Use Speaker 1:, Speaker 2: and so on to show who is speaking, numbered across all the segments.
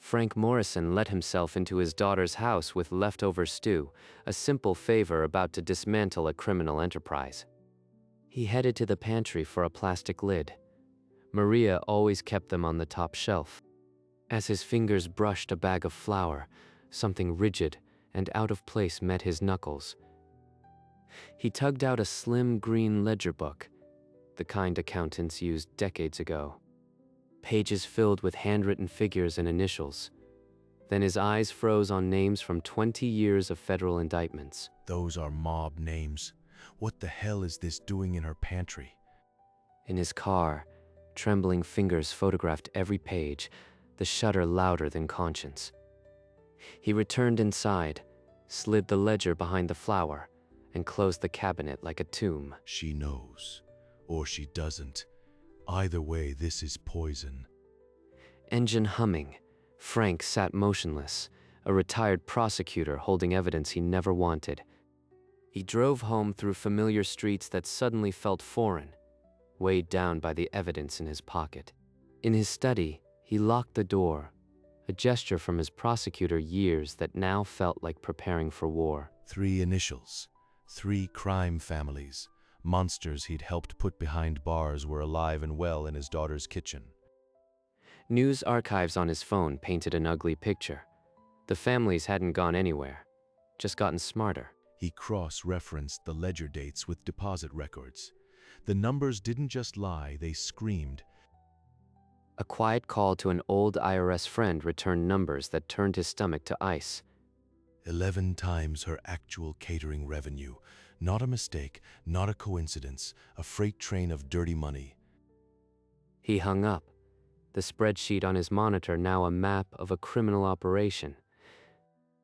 Speaker 1: Frank Morrison let himself into his daughter's house with leftover stew, a simple favor about to dismantle a criminal enterprise. He headed to the pantry for a plastic lid. Maria always kept them on the top shelf. As his fingers brushed a bag of flour, something rigid and out of place met his knuckles. He tugged out a slim green ledger book, the kind accountants used decades ago. Pages filled with handwritten figures and initials. Then his eyes froze on names from 20 years of federal indictments.
Speaker 2: Those are mob names. What the hell is this doing in her pantry?
Speaker 1: In his car, trembling fingers photographed every page, the shudder louder than conscience. He returned inside, slid the ledger behind the flour, and closed the cabinet like a tomb.
Speaker 2: She knows, or she doesn't. Either way, this is poison.
Speaker 1: Engine humming, Frank sat motionless, a retired prosecutor holding evidence he never wanted. He drove home through familiar streets that suddenly felt foreign, weighed down by the evidence in his pocket. In his study, he locked the door, a gesture from his prosecutor years that now felt like preparing for war.
Speaker 2: 3 initials, 3 crime families. Monsters he'd helped put behind bars were alive and well in his daughter's kitchen.
Speaker 1: News archives on his phone painted an ugly picture. The families hadn't gone anywhere, just gotten smarter.
Speaker 2: He cross-referenced the ledger dates with deposit records. The numbers didn't just lie, they screamed.
Speaker 1: A quiet call to an old IRS friend returned numbers that turned his stomach to ice.
Speaker 2: 11 times her actual catering revenue. Not a mistake, not a coincidence, a freight train of dirty money.
Speaker 1: He hung up, the spreadsheet on his monitor now a map of a criminal operation.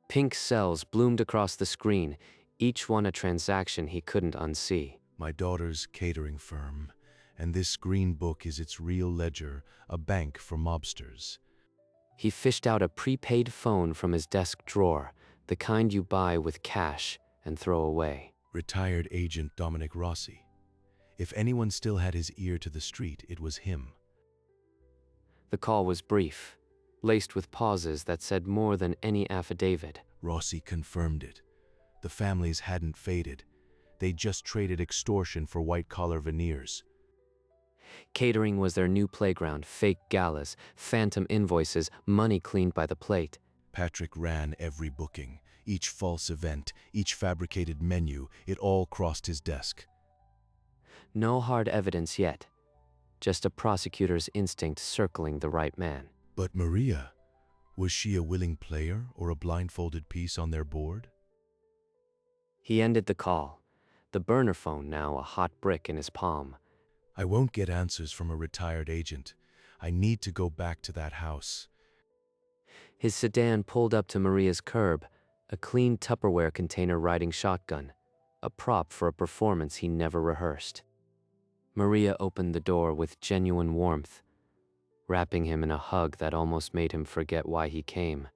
Speaker 1: Pink cells bloomed across the screen, each one a transaction he couldn't unsee.
Speaker 2: My daughter's catering firm, and this green book is its real ledger, a bank for mobsters.
Speaker 1: He fished out a prepaid phone from his desk drawer, the kind you buy with cash and throw away.
Speaker 2: Retired agent Dominic Rossi. If anyone still had his ear to the street, it was him.
Speaker 1: The call was brief, laced with pauses that said more than any affidavit.
Speaker 2: Rossi confirmed it. The families hadn't faded. They just traded extortion for white-collar veneers.
Speaker 1: Catering was their new playground, fake galas, phantom invoices, money cleaned by the plate.
Speaker 2: Patrick ran every booking, each false event, each fabricated menu, it all crossed his desk.
Speaker 1: No hard evidence yet, just a prosecutor's instinct circling the right man.
Speaker 2: But Maria, was she a willing player or a blindfolded piece on their board?
Speaker 1: He ended the call, the burner phone now a hot brick in his palm.
Speaker 2: I won't get answers from a retired agent. I need to go back to that house.
Speaker 1: His sedan pulled up to Maria's curb, a clean Tupperware container riding shotgun, a prop for a performance he never rehearsed. Maria opened the door with genuine warmth, wrapping him in a hug that almost made him forget why he came.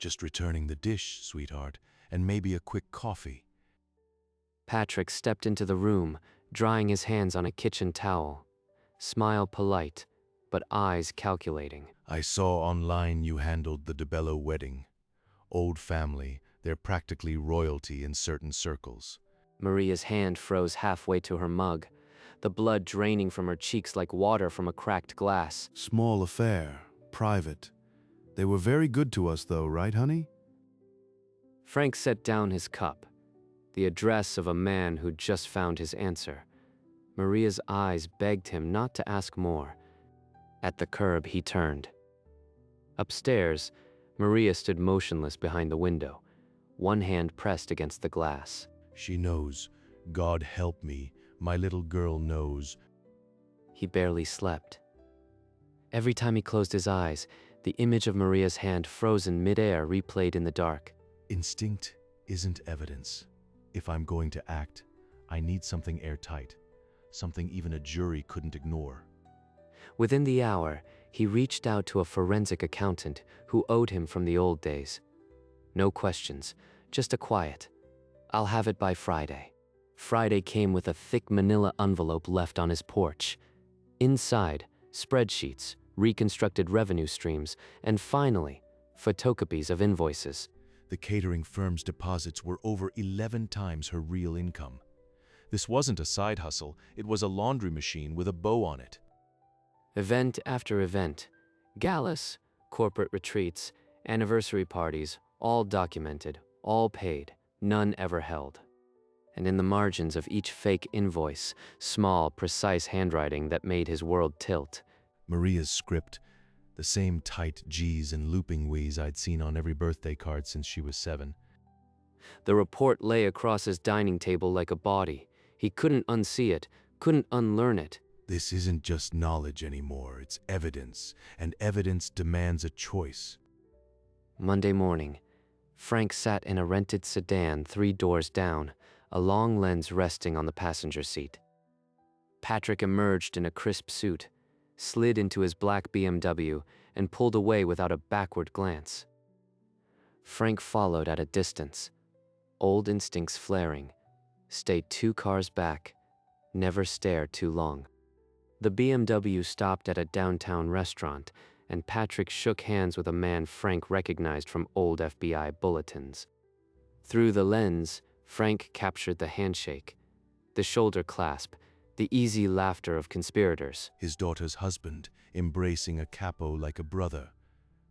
Speaker 2: Just returning the dish, sweetheart, and maybe a quick coffee.
Speaker 1: Patrick stepped into the room, drying his hands on a kitchen towel, smile polite, but eyes calculating.
Speaker 2: I saw online you handled the DeBello wedding. Old family, they're practically royalty in certain circles.
Speaker 1: Maria's hand froze halfway to her mug, the blood draining from her cheeks like water from a cracked glass.
Speaker 3: Small affair, private. They were very good to us though, right, honey?
Speaker 1: Frank set down his cup, the address of a man who'd just found his answer. Maria's eyes begged him not to ask more. At the curb, he turned. Upstairs, Maria stood motionless behind the window, one hand pressed against the glass.
Speaker 2: She knows. God help me. My little girl knows.
Speaker 1: He barely slept. Every time he closed his eyes, the image of Maria's hand frozen midair replayed in the dark.
Speaker 2: Instinct isn't evidence. If I'm going to act, I need something airtight, something even a jury couldn't ignore.
Speaker 1: Within the hour, he reached out to a forensic accountant who owed him from the old days. No questions, just a quiet, "I'll have it by Friday." Friday came with a thick manila envelope left on his porch. Inside, spreadsheets, reconstructed revenue streams, and finally, photocopies of invoices.
Speaker 2: The catering firm's deposits were over 11 times her real income. This wasn't a side hustle, it was a laundry machine with a bow on it.
Speaker 1: Event after event, galas, corporate retreats, anniversary parties, all documented, all paid, none ever held. And in the margins of each fake invoice, small, precise handwriting that made his world tilt.
Speaker 2: Maria's script, the same tight G's and looping W's I'd seen on every birthday card since she was 7.
Speaker 1: The report lay across his dining table like a body. He couldn't unsee it, couldn't unlearn it.
Speaker 2: This isn't just knowledge anymore, it's evidence, and evidence demands a choice.
Speaker 1: Monday morning, Frank sat in a rented sedan 3 doors down, a long lens resting on the passenger seat. Patrick emerged in a crisp suit, slid into his black BMW, and pulled away without a backward glance. Frank followed at a distance, old instincts flaring, stayed 2 cars back, never stare too long. The BMW stopped at a downtown restaurant, and Patrick shook hands with a man Frank recognized from old FBI bulletins. Through the lens, Frank captured the handshake, the shoulder clasp, the easy laughter of conspirators.
Speaker 2: His daughter's husband, embracing a capo like a brother.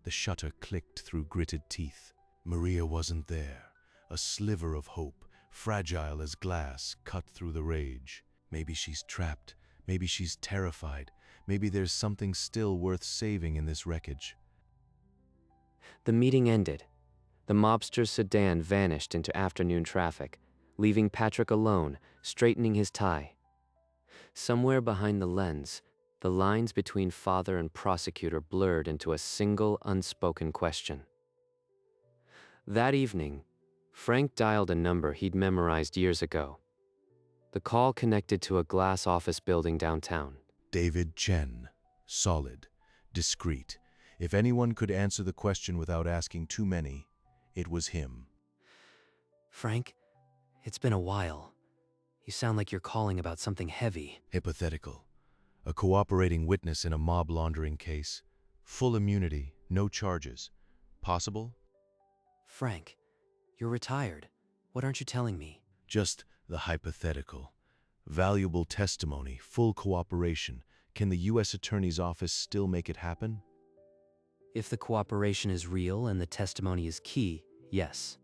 Speaker 2: The shutter clicked through gritted teeth. Maria wasn't there. A sliver of hope, fragile as glass, cut through the rage. Maybe she's trapped. Maybe she's terrified. Maybe there's something still worth saving in this wreckage.
Speaker 1: The meeting ended. The mobster's sedan vanished into afternoon traffic, leaving Patrick alone, straightening his tie. Somewhere behind the lens, the lines between father and prosecutor blurred into a single unspoken question. That evening, Frank dialed a number he'd memorized years ago. The call connected to a glass office building downtown.
Speaker 2: David Chen. Solid. Discreet. If anyone could answer the question without asking too many, it was him.
Speaker 4: Frank, it's been a while. You sound like you're calling about something heavy.
Speaker 2: Hypothetical. A cooperating witness in a mob laundering case. Full immunity, no charges. Possible?
Speaker 4: Frank, you're retired. What aren't you telling me?
Speaker 2: Just the hypothetical. Valuable testimony, full cooperation. Can the U.S. Attorney's Office still make it happen?
Speaker 4: If the cooperation is real and the testimony is key, yes.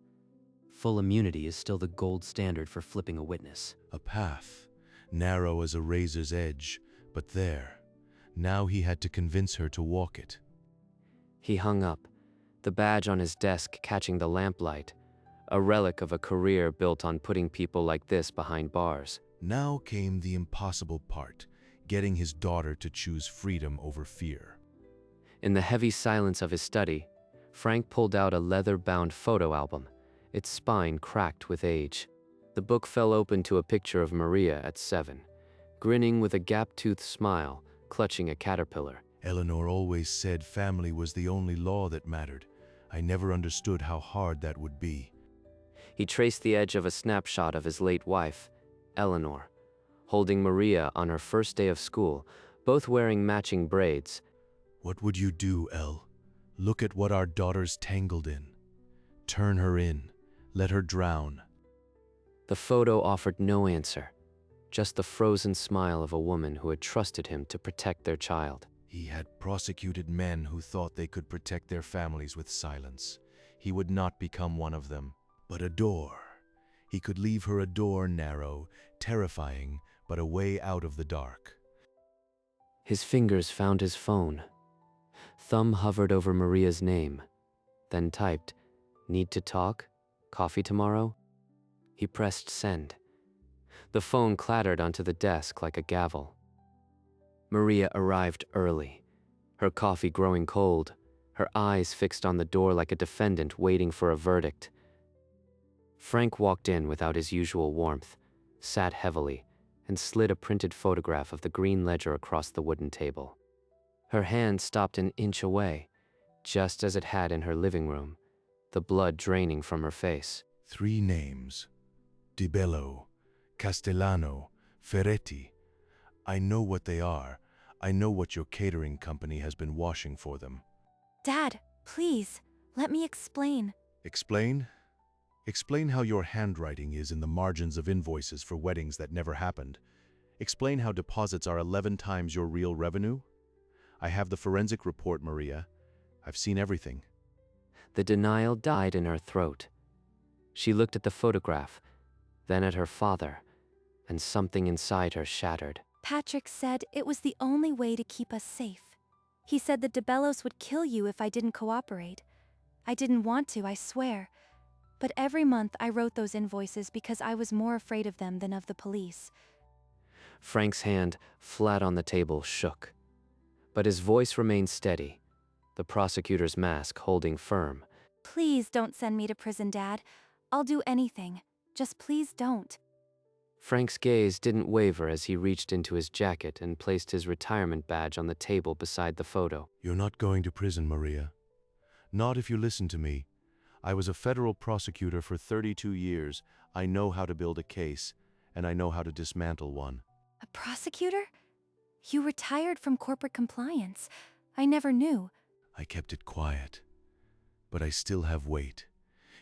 Speaker 4: Full immunity is still the gold standard for flipping a witness.
Speaker 2: A path, narrow as a razor's edge, but there. Now he had to convince her to walk it.
Speaker 1: He hung up, the badge on his desk catching the lamplight, a relic of a career built on putting people like this behind bars.
Speaker 2: Now came the impossible part, getting his daughter to choose freedom over fear.
Speaker 1: In the heavy silence of his study, Frank pulled out a leather-bound photo album, its spine cracked with age. The book fell open to a picture of Maria at 7, grinning with a gap-toothed smile, clutching a caterpillar.
Speaker 2: Eleanor always said family was the only law that mattered. I never understood how hard that would be.
Speaker 1: He traced the edge of a snapshot of his late wife, Eleanor, holding Maria on her first day of school, both wearing matching braids.
Speaker 2: What would you do, El? Look at what our daughter's tangled in. Turn her in. Let her drown.
Speaker 1: The photo offered no answer, just the frozen smile of a woman who had trusted him to protect their child.
Speaker 2: He had prosecuted men who thought they could protect their families with silence. He would not become one of them. But a door. He could leave her a door narrow, terrifying, but a way out of the dark.
Speaker 1: His fingers found his phone. Thumb hovered over Maria's name, then typed, "Need to talk? Coffee tomorrow?" He pressed send. The phone clattered onto the desk like a gavel. Maria arrived early, her coffee growing cold, her eyes fixed on the door like a defendant waiting for a verdict. Frank walked in without his usual warmth, sat heavily, and slid a printed photograph of the green ledger across the wooden table. Her hand stopped an inch away, just as it had in her living room, the blood draining from her face.
Speaker 2: 3 names. Di Bello, Castellano, Ferretti. I know what they are. I know what your catering company has been washing for them.
Speaker 5: Dad, please, Let me explain.
Speaker 2: Explain? Explain how your handwriting is in the margins of invoices for weddings that never happened. Explain how deposits are 11 times your real revenue. I have the forensic report, Maria. I've seen everything.
Speaker 1: The denial died in her throat. She looked at the photograph, then at her father, and something inside her shattered.
Speaker 5: Patrick said it was the only way to keep us safe. He said the DeBellos would kill you if I didn't cooperate. I didn't want to, I swear. But every month I wrote those invoices because I was more afraid of them than of the police.
Speaker 1: Frank's hand, flat on the table, shook. But his voice remained steady, the prosecutor's mask holding firm.
Speaker 5: Please don't send me to prison, Dad. I'll do anything. Just please don't.
Speaker 1: Frank's gaze didn't waver as he reached into his jacket and placed his retirement badge on the table beside the photo.
Speaker 2: You're not going to prison, Maria. Not if you listen to me. I was a federal prosecutor for 32 years. I know how to build a case, and I know how to dismantle one.
Speaker 5: A prosecutor? You retired from corporate compliance. I never knew.
Speaker 2: I kept it quiet, but I still have weight.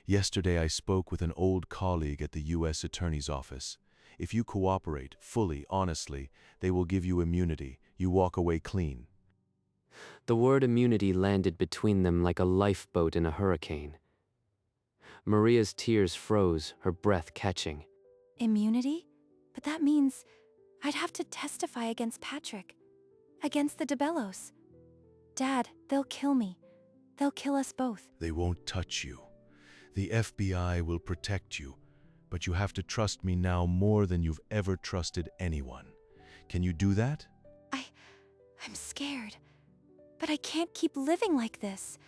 Speaker 2: Yesterday I spoke with an old colleague at the U.S. Attorney's Office. If you cooperate, fully, honestly, they will give you immunity. You walk away clean.
Speaker 1: The word immunity landed between them like a lifeboat in a hurricane. Maria's tears froze, her breath catching.
Speaker 5: Immunity? But that means I'd have to testify against Patrick. Against the DeBellos. Dad, they'll kill me. They'll kill us both.
Speaker 2: They won't touch you. The FBI will protect you, but you have to trust me now more than you've ever trusted anyone. Can you do that?
Speaker 5: I'm scared. But I can't keep living like this.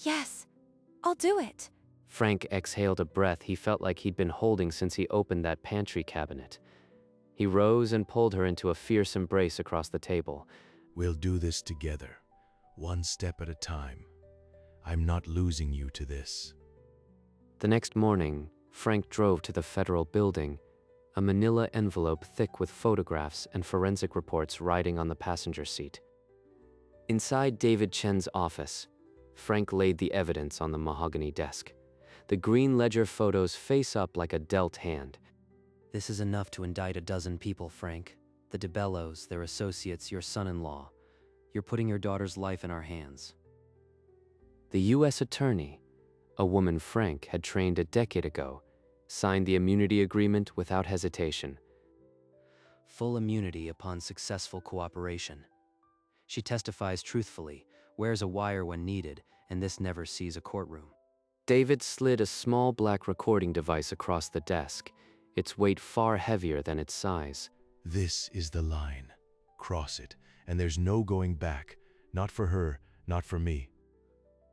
Speaker 5: Yes, I'll do it.
Speaker 1: Frank exhaled a breath he felt like he'd been holding since he opened that pantry cabinet. He rose and pulled her into a fierce embrace across the table.
Speaker 2: We'll do this together, one step at a time. I'm not losing you to this.
Speaker 1: The next morning, Frank drove to the federal building, a manila envelope thick with photographs and forensic reports riding on the passenger seat. Inside David Chen's office, Frank laid the evidence on the mahogany desk. The green ledger photos face up like a dealt hand.
Speaker 4: This is enough to indict a dozen people, Frank. The DeBellos, their associates, your son-in-law. You're putting your daughter's life in our hands.
Speaker 1: The U.S. attorney, a woman Frank had trained a decade ago, signed the immunity agreement without hesitation.
Speaker 4: Full immunity upon successful cooperation. She testifies truthfully, wears a wire when needed, and this never sees a courtroom.
Speaker 1: David slid a small black recording device across the desk, its weight far heavier than its size.
Speaker 2: This is the line. Cross it, and there's no going back. Not for her, not for me.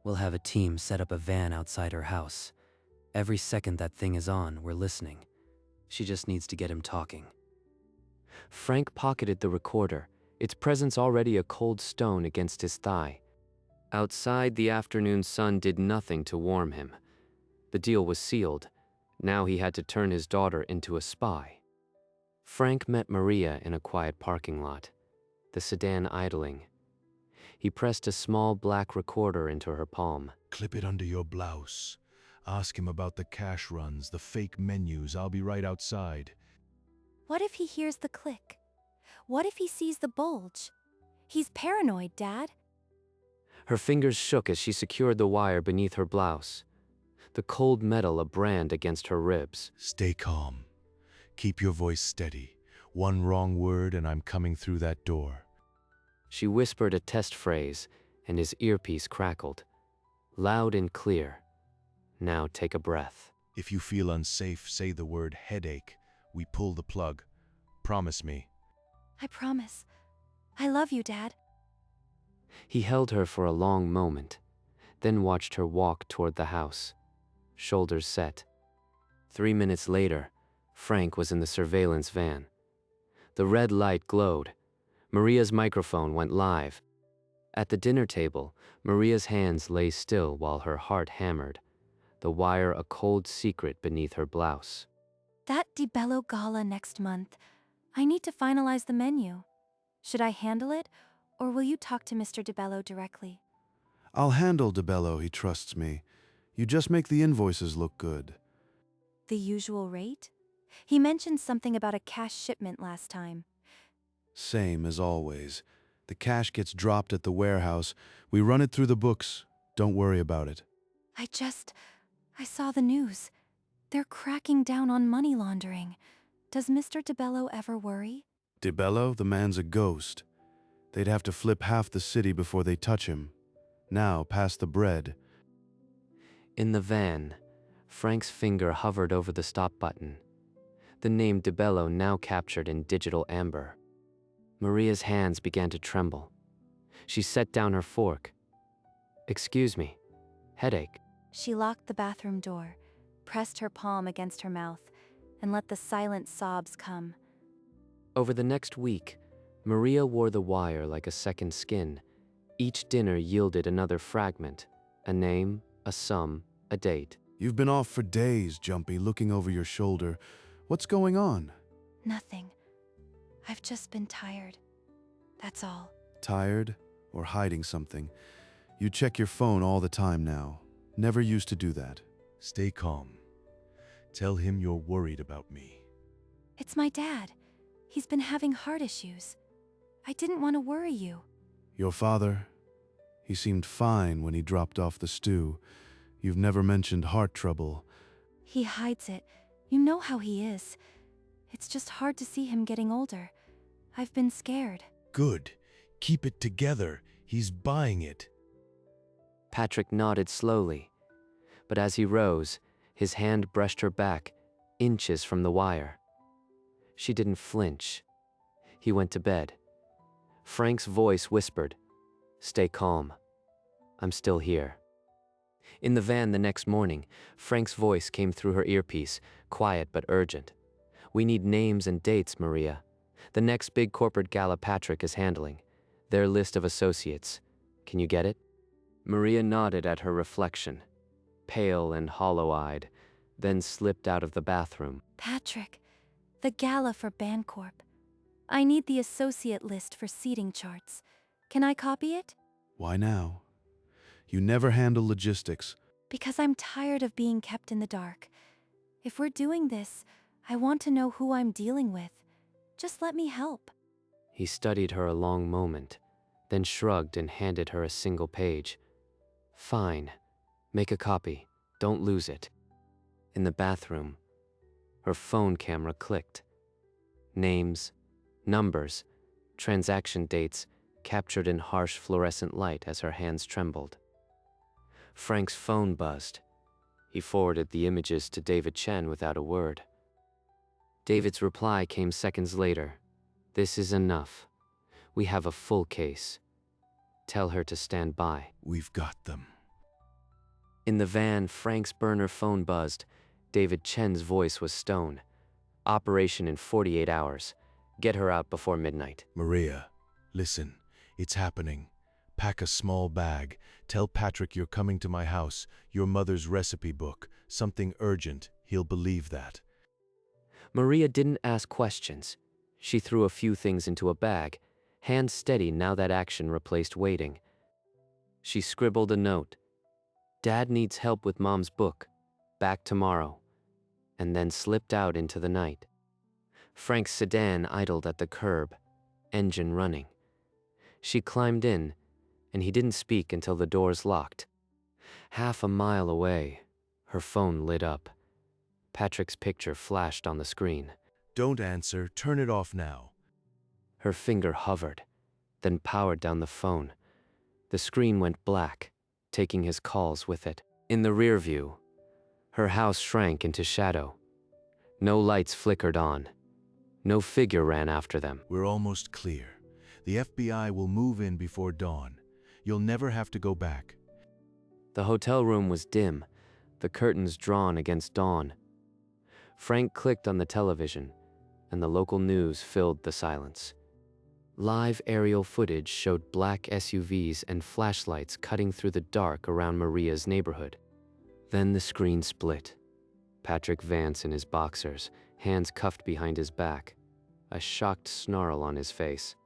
Speaker 4: We'll have a team set up a van outside her house. Every second that thing is on, we're listening. She just needs to get him talking.
Speaker 1: Frank pocketed the recorder, its presence already a cold stone against his thigh. Outside, the afternoon sun did nothing to warm him. The deal was sealed. Now he had to turn his daughter into a spy. Frank met Maria in a quiet parking lot, the sedan idling. He pressed a small black recorder into her palm.
Speaker 2: Clip it under your blouse. Ask him about the cash runs, the fake menus. I'll be right outside.
Speaker 5: What if he hears the click? What if he sees the bulge? He's paranoid, Dad.
Speaker 1: Her fingers shook as she secured the wire beneath her blouse, the cold metal a brand against her ribs.
Speaker 2: Stay calm. Keep your voice steady. One wrong word and I'm coming through that door.
Speaker 1: She whispered a test phrase, and his earpiece crackled. Loud and clear. Now take a breath.
Speaker 2: If you feel unsafe, say the word headache. We pull the plug. Promise me.
Speaker 5: I promise. I love you, Dad.
Speaker 1: He held her for a long moment, then watched her walk toward the house, shoulders set. 3 minutes later, Frank was in the surveillance van. The red light glowed. Maria's microphone went live. At the dinner table, Maria's hands lay still while her heart hammered, the wire a cold secret beneath her blouse.
Speaker 5: That DeBello gala next month. I need to finalize the menu. Should I handle it, or will you talk to Mr. DeBello directly?
Speaker 3: I'll handle DeBello, he trusts me. You just make the invoices look good.
Speaker 5: The usual rate? He mentioned something about a cash shipment last time.
Speaker 3: Same as always. The cash gets dropped at the warehouse. We run it through the books. Don't worry about it.
Speaker 5: I saw the news. They're cracking down on money laundering. Does Mr. DeBello ever worry?
Speaker 3: DeBello, the man's a ghost. They'd have to flip half the city before they touch him. Now, pass the bread.
Speaker 1: In the van, Frank's finger hovered over the stop button. The name DeBello now captured in digital amber. Maria's hands began to tremble. She set down her fork. "Excuse me. Headache."
Speaker 5: She locked the bathroom door, pressed her palm against her mouth, and let the silent sobs come.
Speaker 1: Over the next week, Maria wore the wire like a second skin. Each dinner yielded another fragment, a name, a sum, a date.
Speaker 3: You've been off for days, Jumpy, looking over your shoulder. What's going on?
Speaker 5: Nothing. I've just been tired. That's all.
Speaker 3: Tired or hiding something? You check your phone all the time now. Never used to do that.
Speaker 2: Stay calm. Tell him you're worried about me.
Speaker 5: It's my dad. He's been having heart issues. I didn't want to worry you.
Speaker 3: Your father? He seemed fine when he dropped off the stew. You've never mentioned heart trouble.
Speaker 5: He hides it. You know how he is. It's just hard to see him getting older. I've been scared.
Speaker 2: Good. Keep it together. He's buying it.
Speaker 1: Patrick nodded slowly, but as he rose, his hand brushed her back, inches from the wire. She didn't flinch. He went to bed. Frank's voice whispered, "Stay calm. I'm still here." In the van the next morning, Frank's voice came through her earpiece, quiet but urgent. "We need names and dates, Maria. The next big corporate gala Patrick is handling. Their list of associates. Can you get it?" Maria nodded at her reflection, pale and hollow-eyed, then slipped out of the bathroom.
Speaker 5: Patrick, the gala for Bancorp. I need the associate list for seating charts. Can I copy it?
Speaker 3: Why now? You never handle logistics.
Speaker 5: Because I'm tired of being kept in the dark. If we're doing this, I want to know who I'm dealing with. Just let me help.
Speaker 1: He studied her a long moment, then shrugged and handed her a single page. "Fine. Make a copy. Don't lose it." In the bathroom, her phone camera clicked. Names, numbers, transaction dates captured in harsh fluorescent light as her hands trembled. Frank's phone buzzed. He forwarded the images to David Chen without a word. David's reply came seconds later. "This is enough. We have a full case. Tell her to stand by."
Speaker 2: We've got them.
Speaker 1: In the van, Frank's burner phone buzzed. David Chen's voice was stone. "Operation in 48 hours. Get her out before midnight."
Speaker 2: Maria, listen. It's happening. Pack a small bag. Tell Patrick you're coming to my house. Your mother's recipe book. Something urgent. He'll believe that.
Speaker 1: Maria didn't ask questions. She threw a few things into a bag, hands steady now that action replaced waiting. She scribbled a note. "Dad needs help with Mom's book. Back tomorrow." And then slipped out into the night. Frank's sedan idled at the curb, engine running. She climbed in, and he didn't speak until the doors locked. Half a mile away, her phone lit up. Patrick's picture flashed on the screen.
Speaker 2: Don't answer. Turn it off now.
Speaker 1: Her finger hovered, then powered down the phone. The screen went black, taking his calls with it. In the rear view, her house shrank into shadow. No lights flickered on. No figure ran after them.
Speaker 2: We're almost clear. The FBI will move in before dawn. You'll never have to go back.
Speaker 1: The hotel room was dim, the curtains drawn against dawn. Frank clicked on the television, and the local news filled the silence. Live aerial footage showed black SUVs and flashlights cutting through the dark around Maria's neighborhood. Then the screen split. Patrick Vance in his boxers, hands cuffed behind his back, a shocked snarl on his face.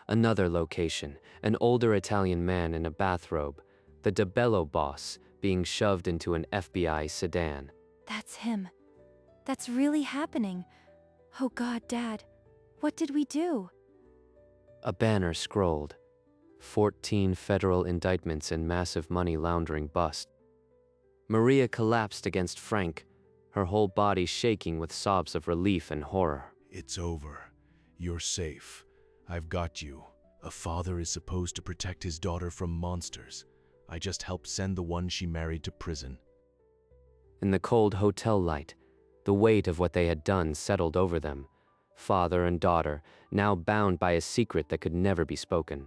Speaker 1: Another location, an older Italian man in a bathrobe, the DeBello boss, being shoved into an FBI sedan.
Speaker 5: That's him. That's really happening. Oh God, Dad, what did we do?
Speaker 1: A banner scrolled, 14 federal indictments and massive money laundering bust. Maria collapsed against Frank, her whole body shaking with sobs of relief and horror.
Speaker 2: It's over. You're safe. I've got you. A father is supposed to protect his daughter from monsters. I just helped send the one she married to prison.
Speaker 1: In the cold hotel light, the weight of what they had done settled over them, father and daughter, now bound by a secret that could never be spoken.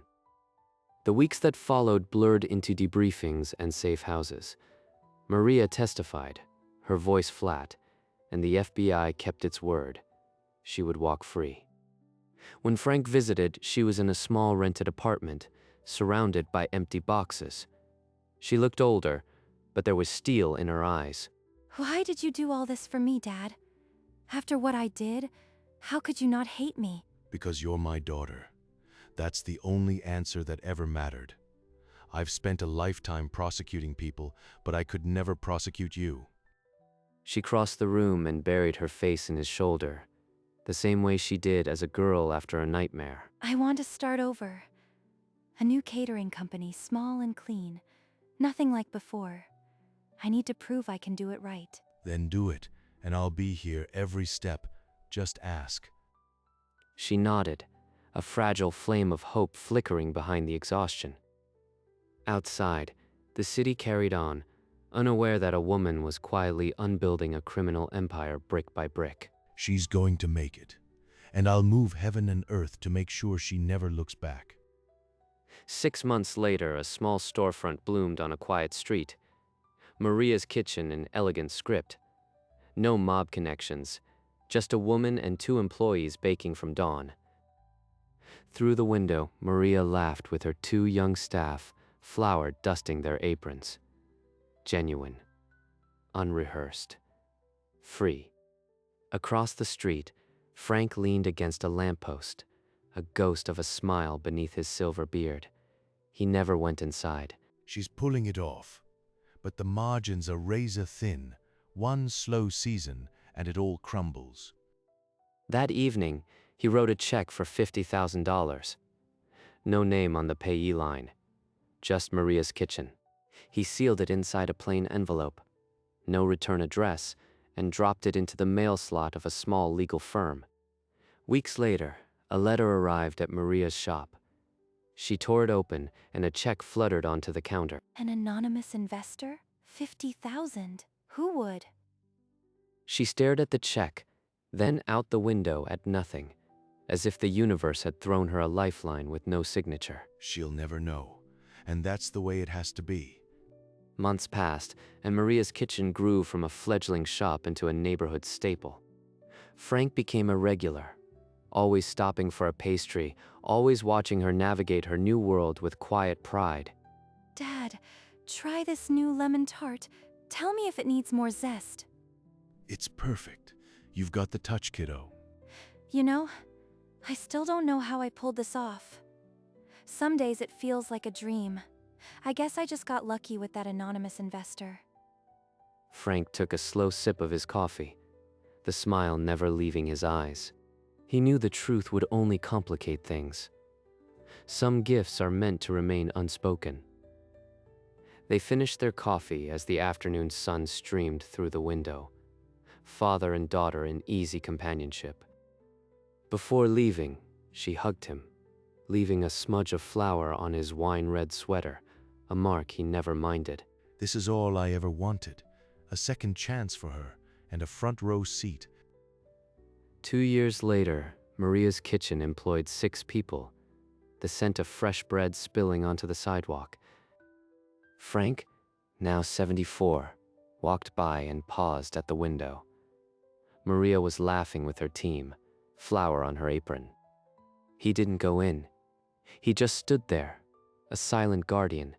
Speaker 1: The weeks that followed blurred into debriefings and safe houses. Maria testified, her voice flat, and the FBI kept its word. She would walk free. When Frank visited, she was in a small rented apartment, surrounded by empty boxes. She looked older, but there was steel in her eyes.
Speaker 5: Why did you do all this for me, Dad? After what I did, how could you not hate me?
Speaker 2: Because you're my daughter. That's the only answer that ever mattered. I've spent a lifetime prosecuting people, but I could never prosecute you.
Speaker 1: She crossed the room and buried her face in his shoulder, the same way she did as a girl after a nightmare.
Speaker 5: I want to start over. A new catering company, small and clean. Nothing like before. I need to prove I can do it right.
Speaker 2: Then do it, and I'll be here every step. Just ask.
Speaker 1: She nodded, a fragile flame of hope flickering behind the exhaustion. Outside, the city carried on, unaware that a woman was quietly unbuilding a criminal empire brick by brick.
Speaker 2: She's going to make it, and I'll move heaven and earth to make sure she never looks back.
Speaker 1: 6 months later, a small storefront bloomed on a quiet street. Maria's Kitchen in elegant script. No mob connections, just a woman and 2 employees baking from dawn. Through the window, Maria laughed with her 2 young staff, flour dusting their aprons. Genuine. Unrehearsed. Free. Across the street, Frank leaned against a lamppost, a ghost of a smile beneath his silver beard. He never went inside.
Speaker 2: She's pulling it off, but the margins are razor thin. One slow season, and it all crumbles.
Speaker 1: That evening, he wrote a check for $50,000. No name on the payee line, just Maria's Kitchen. He sealed it inside a plain envelope, no return address, and dropped it into the mail slot of a small legal firm. Weeks later, a letter arrived at Maria's shop. She tore it open, and a check fluttered onto the counter.
Speaker 5: An anonymous investor? 50,000. Who would?
Speaker 1: She stared at the check, then out the window at nothing, as if the universe had thrown her a lifeline with no signature.
Speaker 2: She'll never know, and that's the way it has to be.
Speaker 1: Months passed, and Maria's Kitchen grew from a fledgling shop into a neighborhood staple. Frank became a regular, always stopping for a pastry, always watching her navigate her new world with quiet pride.
Speaker 5: Dad, try this new lemon tart. Tell me if it needs more zest.
Speaker 2: It's perfect. You've got the touch, kiddo.
Speaker 5: You know, I still don't know how I pulled this off. Some days it feels like a dream. I guess I just got lucky with that anonymous investor.
Speaker 1: Frank took a slow sip of his coffee, the smile never leaving his eyes. He knew the truth would only complicate things. Some gifts are meant to remain unspoken. They finished their coffee as the afternoon sun streamed through the window, father and daughter in easy companionship. Before leaving, she hugged him, leaving a smudge of flour on his wine-red sweater, a mark he never minded.
Speaker 2: This is all I ever wanted. A second chance for her, and a front row seat.
Speaker 1: 2 years later, Maria's Kitchen employed 6 people, the scent of fresh bread spilling onto the sidewalk. Frank, now 74, walked by and paused at the window. Maria was laughing with her team, flour on her apron. He didn't go in. He just stood there, a silent guardian,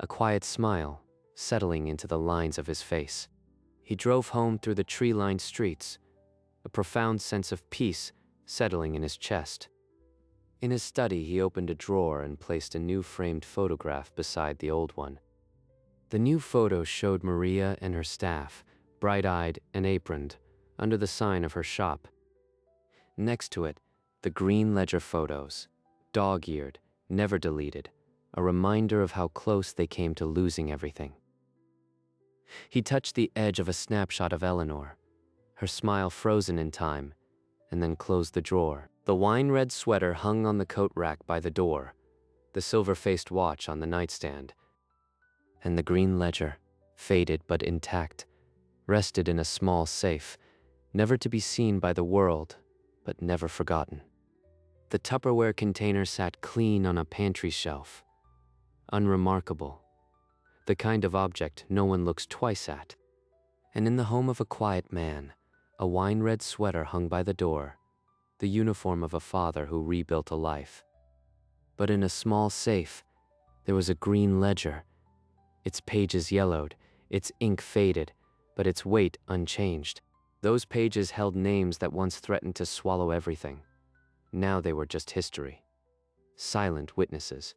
Speaker 1: a quiet smile settling into the lines of his face. He drove home through the tree-lined streets, a profound sense of peace settling in his chest. In his study, he opened a drawer and placed a new framed photograph beside the old one. The new photo showed Maria and her staff, bright-eyed and aproned, under the sign of her shop. Next to it, the green ledger photos, dog-eared, never deleted, a reminder of how close they came to losing everything. He touched the edge of a snapshot of Eleanor, her smile frozen in time, and then closed the drawer. The wine-red sweater hung on the coat rack by the door, the silver-faced watch on the nightstand, and the green ledger, faded but intact, rested in a small safe, never to be seen by the world, but never forgotten. The Tupperware container sat clean on a pantry shelf, unremarkable, the kind of object no one looks twice at. And in the home of a quiet man, a wine-red sweater hung by the door, the uniform of a father who rebuilt a life. But in a small safe, there was a green ledger, its pages yellowed, its ink faded, but its weight unchanged. Those pages held names that once threatened to swallow everything. Now they were just history. Silent witnesses.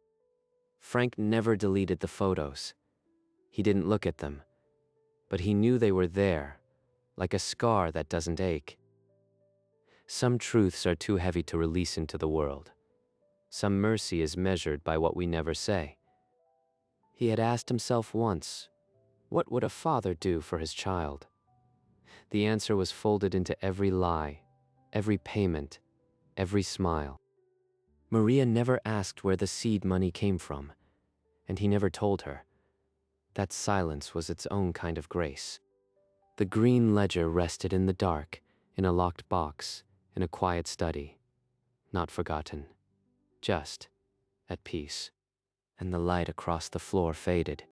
Speaker 1: Frank never deleted the photos. He didn't look at them, but he knew they were there, like a scar that doesn't ache. Some truths are too heavy to release into the world. Some mercy is measured by what we never say. He had asked himself once, what would a father do for his child? The answer was folded into every lie, every payment, every smile. Maria never asked where the seed money came from, and he never told her. That silence was its own kind of grace. The green ledger rested in the dark, in a locked box, in a quiet study. Not forgotten, just at peace. And the light across the floor faded.